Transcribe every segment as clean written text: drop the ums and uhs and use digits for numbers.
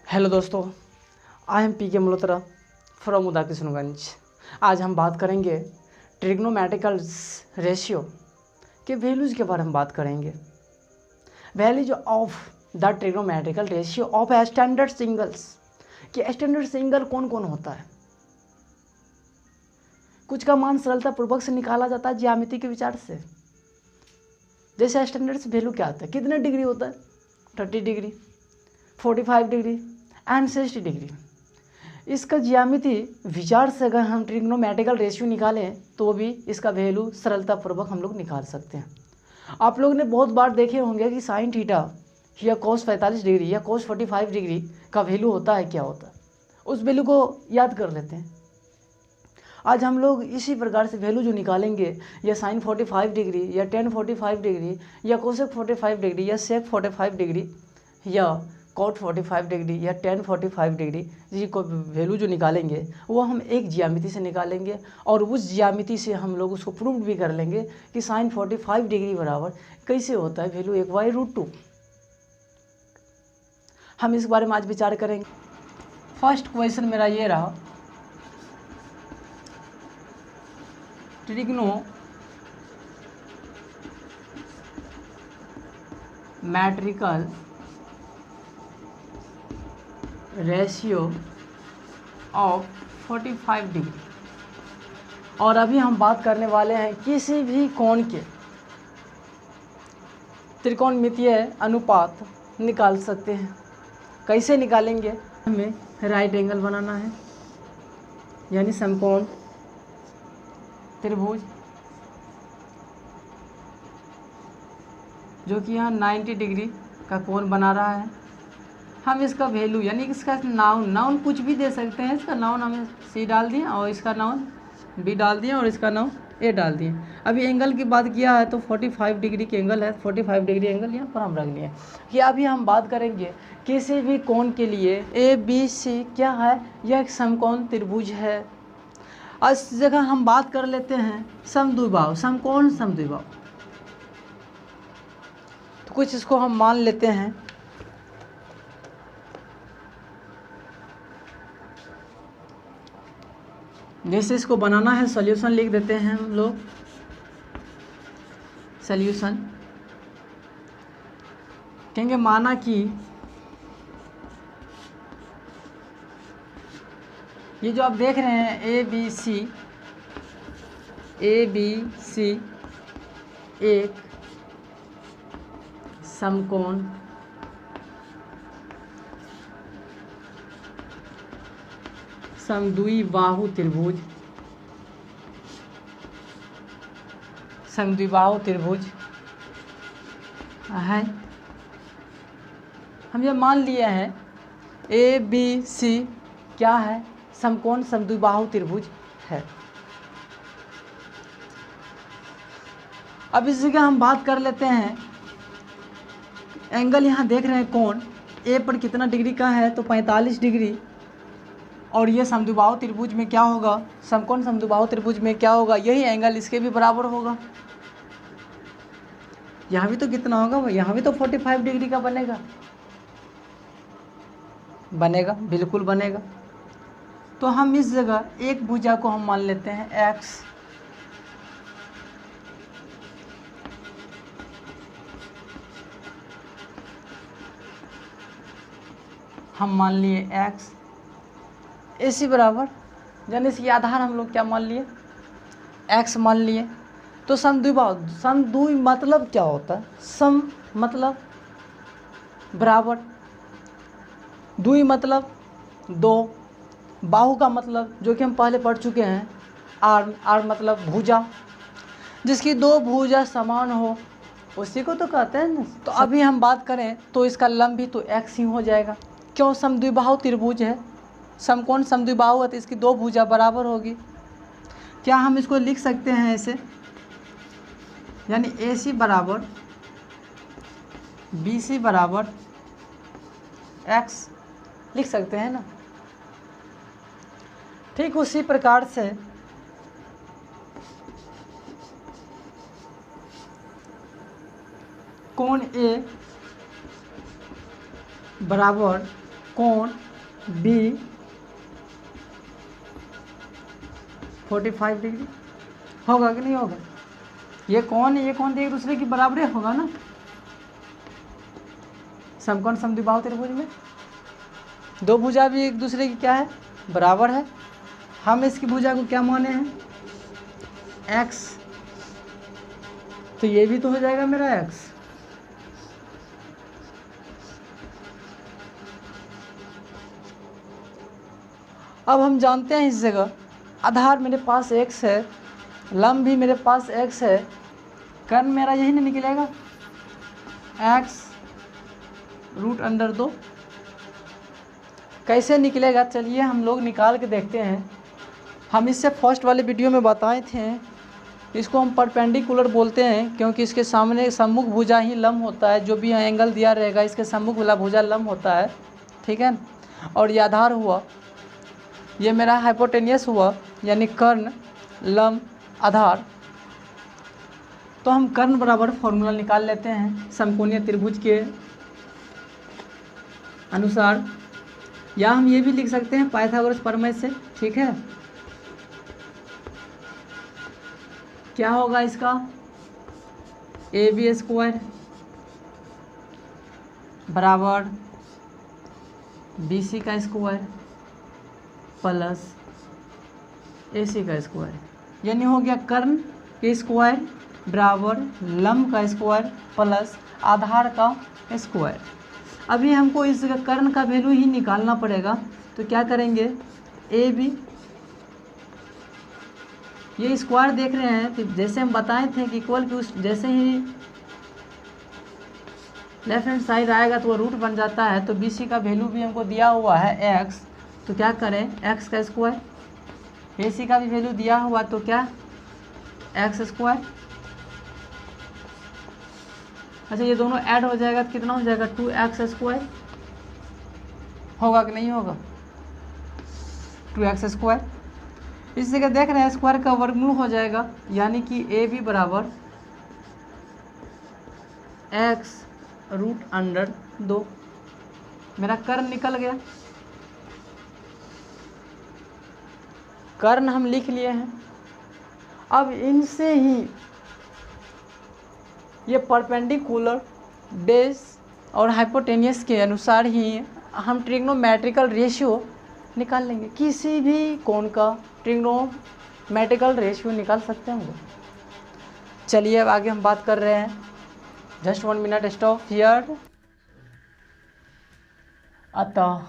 Hello दोस्तों, I am P के Malhotra from उदा किशनगंज। आज हम बात करेंगे ट्रिग्नोमेट्रिकल रेशियो के वैल्यूज़ के बारे में बात करेंगे। Values of the trigonometrical ratio of standard singles. कि स्टैंडर्ड सिंगल कौन कौन होता है, कुछ का मान सरलतापूर्वक से निकाला जाता है ज्यामिति के विचार से। जैसे स्टैंडर्ड वैल्यू क्या होता है, कितने डिग्री होता है, 30 डिग्री, 45 डिग्री एंड 60 डिग्री। इसका ज्यामिति विचार से अगर हम ट्रिग्नोमेट्रिकल रेशियो निकालें तो भी इसका वैल्यू सरलतापूर्वक हम लोग निकाल सकते हैं। आप लोग ने बहुत बार देखे होंगे कि साइन थीटा या कोस 45 डिग्री या कोस 45 डिग्री का वैल्यू होता है, क्या होता है, उस वैल्यू को याद कर लेते हैं। आज हम लोग इसी प्रकार से वैल्यू जो निकालेंगे, या साइन 45 डिग्री या टेन 45 डिग्री या कोसेक 45 डिग्री या सेक 45 डिग्री या कॉट 45 डिग्री या टेन 45 डिग्री, जी को वैल्यू जो निकालेंगे वो हम एक ज्यामिति से निकालेंगे और उस ज्यामिति से हम लोग उसको प्रूव भी कर लेंगे कि साइन 45 डिग्री बराबर कैसे होता है वैल्यू 1/√2। हम इस बारे में आज विचार करेंगे। फर्स्ट क्वेश्चन मेरा ये रहा, ट्रिग्नोमेट्रिकल रेशियो ऑफ 45 डिग्री। और अभी हम बात करने वाले हैं किसी भी कोण के त्रिकोणमितीय अनुपात निकाल सकते हैं। कैसे निकालेंगे, हमें राइट एंगल बनाना है यानी समकोण त्रिभुज, जो कि यहाँ 90 डिग्री का कोण बना रहा है। हम इसका वैल्यू यानी इसका नाउन कुछ भी दे सकते हैं। इसका नाउन हमें सी डाल दिए और इसका नाउन बी डाल दिए और इसका नाउन ए डाल दिए। अभी एंगल की बात किया है तो 45 डिग्री के एंगल है, 45 डिग्री एंगल यहाँ पर हम रख लिए। कि अभी हम बात करेंगे किसी भी कोण के लिए ए बी सी क्या है, यह एक समकोण त्रिभुज है। इस जगह हम बात कर लेते हैं समद्विबाहु, समकोण समद्विबाहु। तो कुछ इसको हम मान लेते हैं। जैसे इसको बनाना है, सॉल्यूशन लिख देते हैं हम लोग। सॉल्यूशन कहेंगे माना कि ये जो आप देख रहे हैं ए बी सी एक समकोण समद्विबाहु त्रिभुज, समद्विबाहु त्रिभुज है। हम ये मान लिए हैं ए बी सी क्या है, समकोण समद्विबाहु त्रिभुज है। अब इस जगह हम बात कर लेते हैं एंगल, यहाँ देख रहे हैं कोण ए पर कितना डिग्री का है तो 45 डिग्री। और ये समद्विबाहु त्रिभुज में क्या होगा, समकोण समद्विबाहु त्रिभुज में क्या होगा, यही एंगल इसके भी बराबर होगा। यहाँ भी तो कितना होगा, यहाँ भी तो 45 डिग्री का बनेगा, बिल्कुल बनेगा। तो हम इस जगह एक भुजा को हम मान लेते हैं x, हम मान लिए x इसी बराबर, यानी इसकी आधार हम लोग क्या मान लिए, x मान लिए। तो समद्विबाहु, समद्वि मतलब क्या होता है, सम मतलब बराबर, द्वि मतलब दो, बाहु का मतलब जो कि हम पहले पढ़ चुके हैं आर मतलब भुजा, जिसकी दो भुजा समान हो उसी को तो कहते हैं ना। तो अभी हम बात करें तो इसका लंब भी तो x ही हो जाएगा, क्यों, समद्विबाहु त्रिभुज है, समकोण समद्विबाहु है तो इसकी दो भुजा बराबर होगी। क्या हम इसको लिख सकते हैं ऐसे, यानी AC बराबर BC बराबर x लिख सकते हैं ना। ठीक उसी प्रकार से कोण ए बराबर कोण बी 45 डिग्री होगा कि नहीं होगा? ये कौन है, ये कौन एक दूसरे की बराबर होगा ना। समकोण समद्विबाहु त्रिभुज में दो भुजा भी एक दूसरे की क्या है, बराबर है। हम इसकी भुजा को क्या माने हैं, x, तो ये भी तो हो जाएगा मेरा x। अब हम जानते हैं इस जगह आधार मेरे पास x है, लंब भी मेरे पास x है, कर्ण मेरा यही नहीं निकलेगा, x √2। कैसे निकलेगा, चलिए हम लोग निकाल के देखते हैं। हम इससे फर्स्ट वाले वीडियो में बताए थे, इसको हम परपेंडिकुलर बोलते हैं क्योंकि इसके सामने सम्मुख भुजा ही लंब होता है, जो भी एंगल दिया रहेगा इसके सम्मुख वाला भुजा लंब होता है, ठीक है। और ये आधार हुआ, ये मेरा हाइपोटेनियस हुआ, यानी कर्ण लंब आधार। तो हम कर्ण बराबर फॉर्मूला निकाल लेते हैं समकोणीय त्रिभुज के अनुसार, या हम ये भी लिख सकते हैं पाइथागोरस प्रमेय से, ठीक है। क्या होगा इसका, AB² बराबर BC का स्क्वायर प्लस AC का स्क्वायर, यानी हो गया कर्ण के स्क्वायर बराबर लंब का स्क्वायर प्लस आधार का स्क्वायर। अभी हमको इस जगह कर्ण का वैल्यू ही निकालना पड़ेगा, तो क्या करेंगे, AB, ये स्क्वायर देख रहे हैं, तो जैसे हम बताए थे कि इक्वल की उस जैसे ही लेफ्ट हैंड साइड आएगा तो वो रूट बन जाता है। तो BC का वैल्यू भी हमको दिया हुआ है x, तो क्या करें x का स्क्वायर, AC का भी वैल्यू दिया हुआ तो क्या x स्क्वायर। अच्छा ये दोनों ऐड हो जाएगा तो कितना हो जाएगा 2x स्क्वायर, होगा कि नहीं होगा, 2x स्क्वायर। इस जगह देख रहे हैं स्क्वायर का वर्गमूल हो जाएगा, यानी कि AB बराबर x √2। मेरा कर्ण निकल गया, कर्ण हम लिख लिए हैं। अब इनसे ही ये परपेंडिकुलर, बेस और हाइपोटेनियस के अनुसार ही हम ट्रिग्नोमेट्रिकल रेशियो निकाल लेंगे। किसी भी कोण का ट्रिग्नोमेट्रिकल रेशियो निकाल सकते हैं। चलिए अब आगे हम बात कर रहे हैं। Just 1 minute, stop here. अतः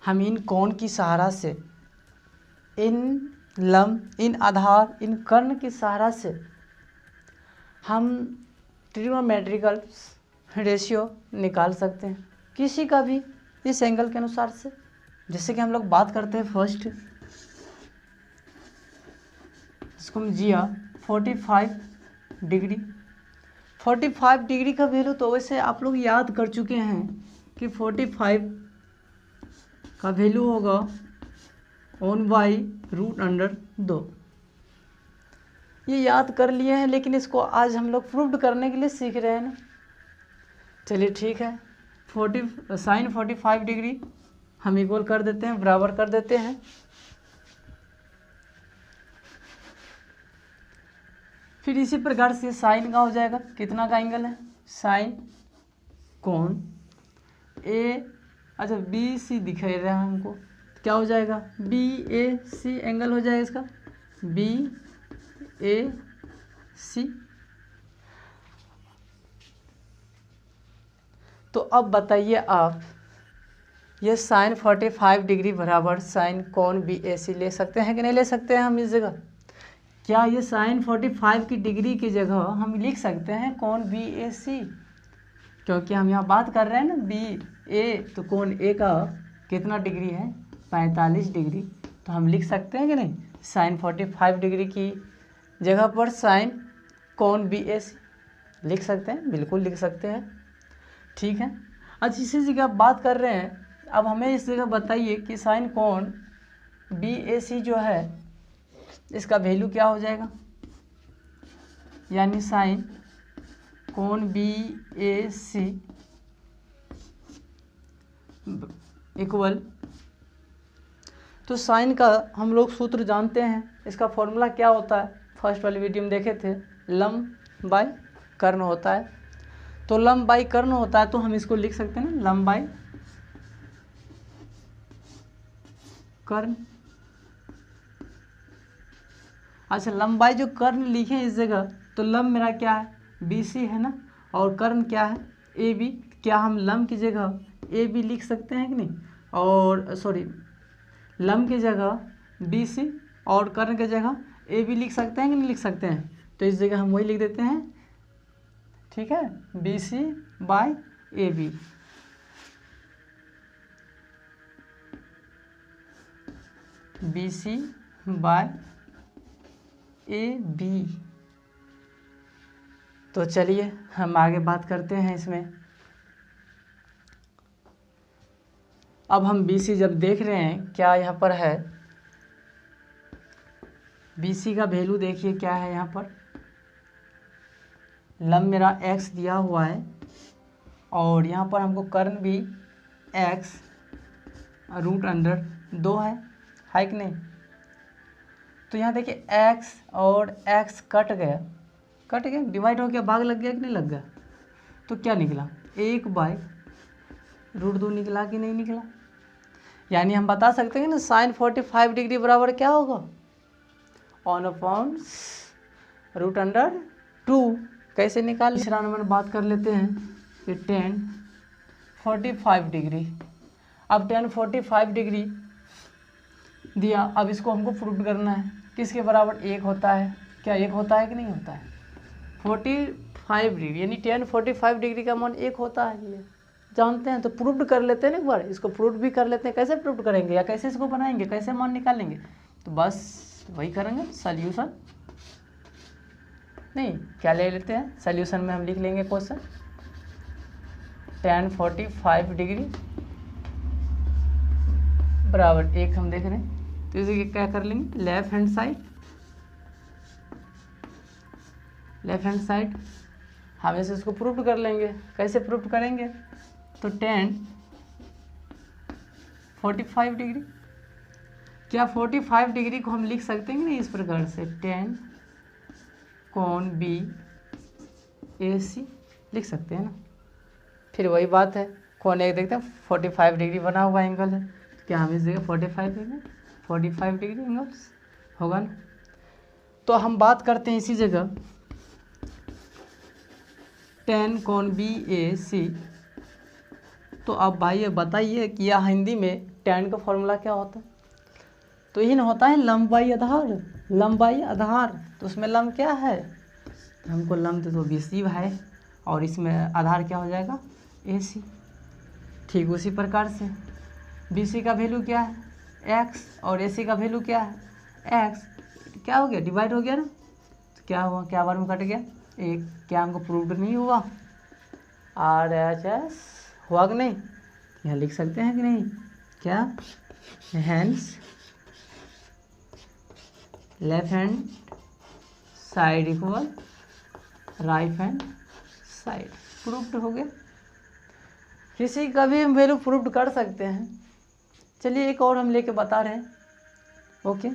हम इन कोण की सहारा से, इन लंब, इन आधार, इन कर्ण की सहारा से हम ट्रिग्नोमेट्रिकल रेशियो निकाल सकते हैं किसी का भी इस एंगल के अनुसार से। जैसे कि हम लोग बात करते हैं फर्स्ट, इसको हम जिया 45 डिग्री। 45 डिग्री का वैल्यू तो वैसे आप लोग याद कर चुके हैं कि 45 का वैल्यू होगा 1/√2। ये याद कर लिए हैं, लेकिन इसको आज हम लोग प्रूव्ड करने के लिए सीख रहे हैं ना। चलिए ठीक है, sin 45 डिग्री हम इक्वल कर देते हैं, बराबर कर देते हैं। फिर इसी प्रकार से साइन का हो जाएगा, कितना का एंगल है, साइन कोण ए, अच्छा BC दिखाई रहा है हमको, क्या हो जाएगा BAC एंगल हो जाएगा इसका, BAC। तो अब बताइए आप, ये साइन 45 डिग्री बराबर साइन कोण BAC ले सकते हैं कि नहीं ले सकते हैं हम इस जगह? क्या ये साइन 45 की डिग्री की जगह हम लिख सकते हैं कोण BAC? क्योंकि हम यहाँ बात कर रहे हैं ना BA, तो कोण A का कितना डिग्री है, 45 डिग्री। तो हम लिख सकते हैं कि नहीं, साइन 45 डिग्री की जगह पर साइन कोण BAC लिख सकते हैं, बिल्कुल लिख सकते हैं, ठीक है। अच्छा इसी जगह बात कर रहे हैं, अब हमें इस जगह बताइए कि साइन कोण BAC जो है इसका वैल्यू क्या हो जाएगा, यानी साइन कोण बी ए सी इक्वल, तो साइन का हम लोग सूत्र जानते हैं, इसका फॉर्मूला क्या होता है, फर्स्ट वाली वीडियो में देखे थे, लंब बाय कर्ण होता है। तो लंब बाय कर्ण होता है, तो हम इसको लिख सकते हैं ना, लंब बाय कर्ण। अच्छा, लंबाई जो कर्ण लिखे इस जगह, तो लंब मेरा क्या है, बी सी है ना, और कर्ण क्या है, ए बी। क्या हम लंब की जगह ए बी लिख सकते हैं कि नहीं, और सॉरी, लंब की जगह बी सी और कर्ण की जगह ए बी लिख सकते हैं कि नहीं लिख सकते हैं। तो इस जगह हम वही लिख देते हैं, ठीक है, B C by A B. B C by A B. तो चलिए हम आगे बात करते हैं इसमें। अब हम बी सी जब देख रहे हैं, क्या यहाँ पर है, बी सी का वैल्यू देखिए क्या है यहाँ पर, लंब मेरा x दिया हुआ है, और यहाँ पर हमको कर्ण भी x √2 है कि नहीं। तो यहाँ देखिए x और x कट गया, डिवाइड हो गया, भाग लग गया कि नहीं लग गया। तो क्या निकला, 1/√2 निकला कि नहीं निकला। यानी हम बता सकते हैं ना, साइन 45 डिग्री बराबर क्या होगा, 1/√2। कैसे निकाल, तीसरा नंबर बात कर लेते हैं कि tan 45 डिग्री। अब tan 45 डिग्री दिया, अब इसको हमको प्रूव करना है, किसके बराबर 1 होता है, क्या 1 होता है कि नहीं होता है, 45 डिग्री, यानी tan 45 डिग्री का मान 1 होता है, ये जानते हैं। तो प्रूव कर लेते हैं ना एक बार, इसको प्रूव भी कर लेते हैं। कैसे प्रूव करेंगे या कैसे इसको बनाएंगे, कैसे मान निकालेंगे, तो बस वही करेंगे, सॉल्यूशन नहीं, क्या ले लेते हैं, सॉल्यूशन में हम लिख लेंगे क्वेश्चन, tan 45 डिग्री बराबर 1 हम देख रहे हैं। तो इसे क्या कर लेंगे, लेफ्ट हैंड साइड हम इसे इसको प्रूव कर लेंगे। कैसे प्रूव करेंगे, तो tan 45 डिग्री, क्या 45 डिग्री को हम लिख सकते हैं कि नहीं इस प्रकार से, tan कोण बी ए सी लिख सकते हैं ना। फिर वही बात है, कोण एक देखते हैं 45 डिग्री बना हुआ एंगल है, क्या हम इस जगह 45 डिग्री एंगल्स होगा ना। तो हम बात करते हैं इसी जगह tan कोण बी ए सी। तो अब भाई बताइए कि यह हिंदी में tan का फॉर्मूला क्या होता है, तो यही ना होता है लंबाई आधार। तो उसमें लंब क्या है, हमको लंब तो बी सी है, और इसमें आधार क्या हो जाएगा, ए सी। ठीक उसी प्रकार से बी सी का वैल्यू क्या है, x, और ए सी का वैल्यू क्या है, x। क्या हो गया, डिवाइड हो गया ना, तो क्या हुआ, क्या बार में कट गया, एक। क्या हमको प्रूव नहीं हुआ, RHS हुआ कि नहीं, यहाँ लिख सकते हैं कि नहीं, क्या, hands left hand side equal right hand side, proved हो गया। किसी का भी हम वैल्यू प्रूव्ड कर सकते हैं। चलिए एक और हम लेके बता रहे हैं, ओके,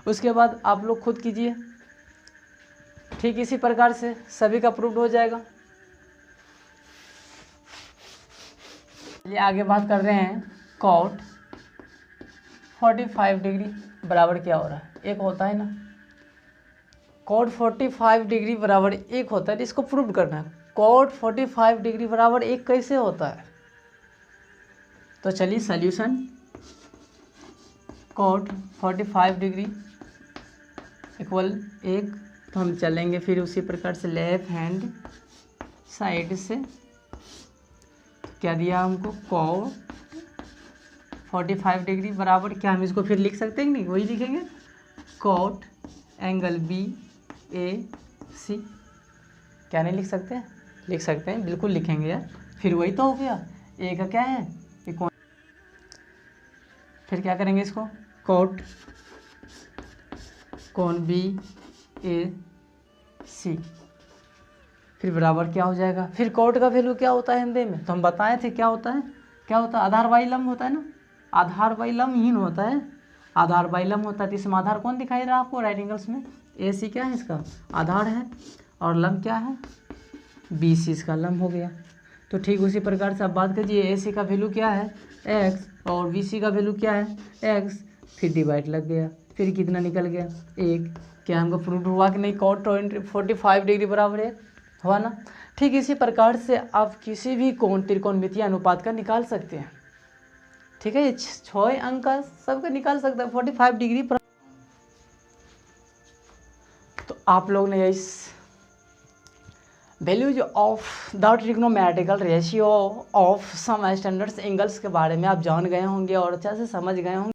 उसके बाद आप लोग खुद कीजिए। ठीक इसी प्रकार से सभी का प्रूव्ड हो जाएगा। चलिए आगे बात कर रहे हैं, cot 45 डिग्री बराबर क्या हो रहा है, 1 होता है ना। cot 45 डिग्री बराबर 1 होता है, इसको प्रूव करना है। cot 45 डिग्री बराबर 1 कैसे होता है, तो चलिए सॉल्यूशन, cot 45 डिग्री इक्वल 1। तो हम चलेंगे फिर उसी प्रकार से लेफ्ट हैंड साइड से, क्या दिया हमको, cot 45 डिग्री बराबर क्या, हम इसको फिर लिख सकते हैं नहीं, वही लिखेंगे, cot एंगल बी ए सी। क्या नहीं लिख सकते, लिख सकते हैं, बिल्कुल लिखेंगे यार, फिर वही तो हो गया, ए का क्या है, ये फिर क्या करेंगे इसको, cot कोण बी ए सी फिर बराबर क्या हो जाएगा। फिर कॉट का वैल्यू क्या होता है हिंदी में, तो हम बताए थे क्या होता है, क्या होता है, आधार बाई लंब होता है ना, आधार बाई लंबहीन होता है, आधार बाई लंब होता है। तो इसमें आधार कौन दिखाई दे रहा है आपको राइट एंगल्स में, ए सी क्या है इसका आधार है, और लंब क्या है बी सी इसका लंब हो गया। तो ठीक उसी प्रकार से आप बात कीजिए, ए सी का वैल्यू क्या है एक्स और बी सी का वैल्यू क्या है एक्स, फिर डिवाइड लग गया, फिर कितना निकल गया एक। क्या हमको प्रूव हुआ कि नहीं कॉट 45 डिग्री बराबर है, हुआ ना। ठीक इसी प्रकार से आप किसी भी कोण त्रिकोणमितीय अनुपात का निकाल सकते हैं। ठीक है, ये 6 अंक का सबका निकाल सकता है 45 डिग्री पर। तो आप लोग ने इस values of the trigonometrical ratio of some standards angles के बारे में आप जान गए होंगे और अच्छे से समझ गए होंगे।